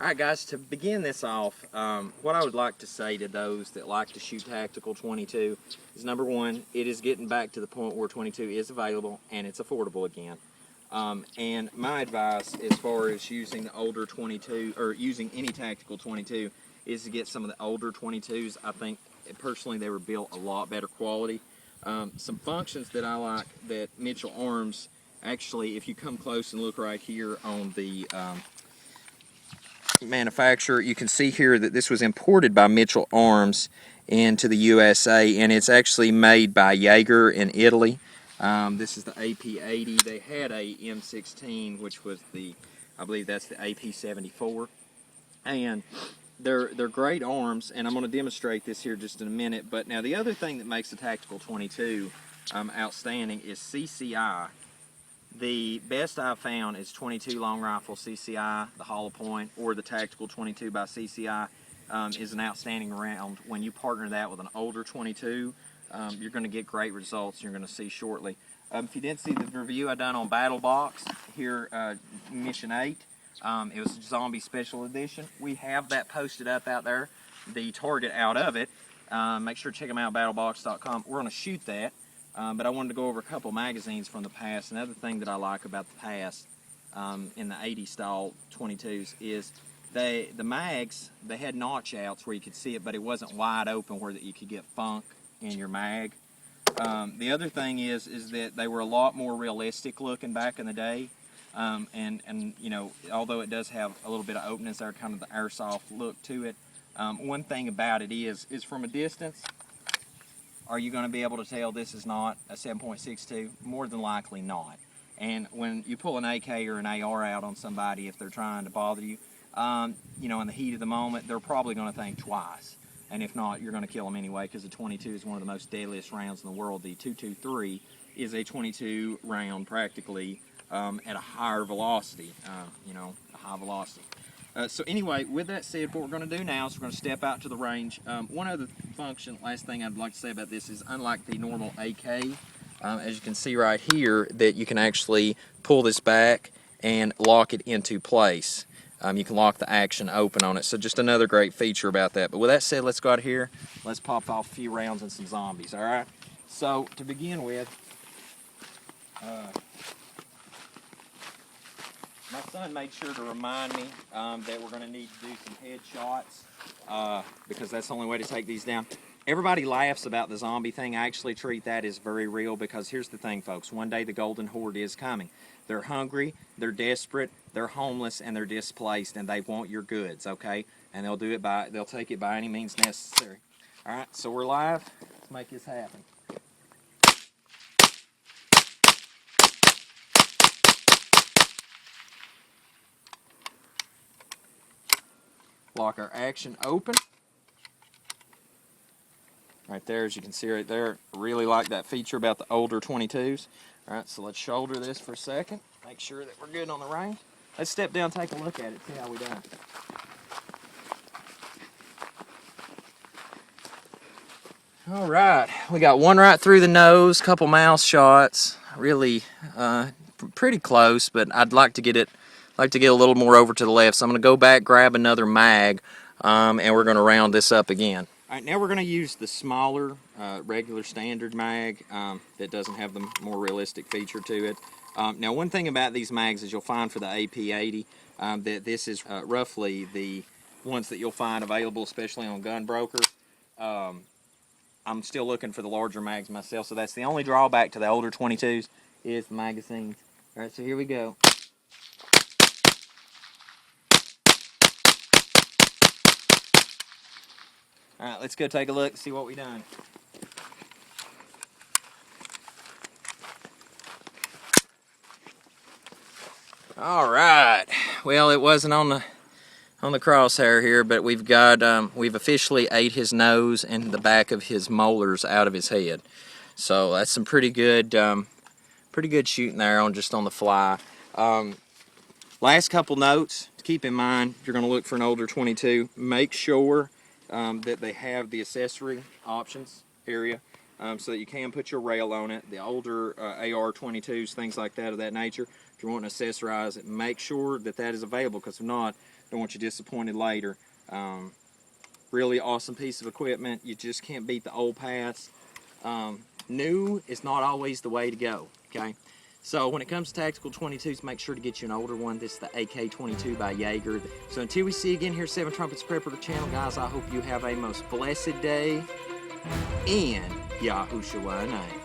Alright guys, to begin this off, what I would like to say to those that like to shoot tactical 22 is number one, it is getting back to the point where 22 is available and it's affordable again. And my advice as far as using the older 22 or using any tactical 22 is to get some of the older 22s. I think personally they were built a lot better quality. Some functions that I like that Mitchell Arms actually, if you come close and look right here on the manufacturer, you can see here that this was imported by Mitchell Arms into the USA, and it's actually made by Jager in Italy. This is the AP80. They had a M16, which was I believe that's the AP74, and they're great arms. And I'm going to demonstrate this here just in a minute. But now the other thing that makes the Tactical 22 outstanding is CCI. The best I've found is 22 long rifle CCI, the hollow point, or the tactical 22 by CCI is an outstanding round. When you partner that with an older 22, you're going to get great results. You're going to see shortly. If you didn't see the review I done on Battle Box here, Mission 8, it was a Zombie Special Edition. We have that posted up out there, the target out of it. Make sure to check them out, battlebox.com. We're going to shoot that. But I wanted to go over a couple magazines from the past. Another thing that I like about the past in the 80 style 22s is the mags, they had notch outs where you could see it, but it wasn't wide open where that you could get funk in your mag. The other thing is that they were a lot more realistic looking back in the day. And you know, although it does have a little bit of openness there, kind of the airsoft look to it, one thing about it is from a distance, are you going to be able to tell this is not a 7.62? More than likely not. And when you pull an AK or an AR out on somebody, if they're trying to bother you, you know, in the heat of the moment, they're probably going to think twice. And if not, you're going to kill them anyway, because the 22 is one of the most deadliest rounds in the world. The 223 is a 22 round practically at a higher velocity, you know, a high velocity. So anyway, with that said, what we're going to do now is we're going to step out to the range. One other function, last thing I'd like to say about this is, unlike the normal AK, as you can see right here, that you can actually pull this back and lock it into place. You can lock the action open on it. So just another great feature about that. But with that said, let's go out here. Let's pop off a few rounds and some zombies, all right? So to begin with, my son made sure to remind me that we're going to need to do some headshots because that's the only way to take these down. Everybody laughs about the zombie thing. I actually treat that as very real, because here's the thing, folks. One day the Golden Horde is coming. They're hungry, they're desperate, they're homeless, and they're displaced, and they want your goods, okay? And they'll take it by any means necessary. All right, so we're live. Let's make this happen. Lock our action open. Right there, as you can see right there, I really like that feature about the older 22s. All right, so let's shoulder this for a second. Make sure that we're good on the range. Let's step down, take a look at it, see how we done. All right, we got one right through the nose, couple mouth shots. Really, pretty close, but I'd like to get a little more over to the left. So I'm going to go back, grab another mag, and we're going to round this up again. All right, now we're going to use the smaller, regular standard mag that doesn't have the more realistic feature to it. Now, one thing about these mags is you'll find for the AP80 that this is roughly the ones that you'll find available, especially on Gunbroker. I'm still looking for the larger mags myself, so that's the only drawback to the older 22s is the magazines. All right, so here we go. All right, let's go take a look and see what we done. All right. Well, it wasn't on the crosshair here, but we've got we've officially ate his nose and the back of his molars out of his head. So that's some pretty good shooting there on the fly. Last couple notes to keep in mind if you're going to look for an older 22. Make sure that they have the accessory options area so that you can put your rail on it. The older AR-22s, things like that of that nature, you want to accessorize it, make sure that that is available, because if not, don't want you disappointed later. Really awesome piece of equipment. You just can't beat the old paths. New is not always the way to go, okay? So when it comes to tactical 22s, make sure to get you an older one. This is the AK-22 by Jager. So until we see you again here, 7 Trumpets Prepper channel, guys, I hope you have a most blessed day, and Yahushua name.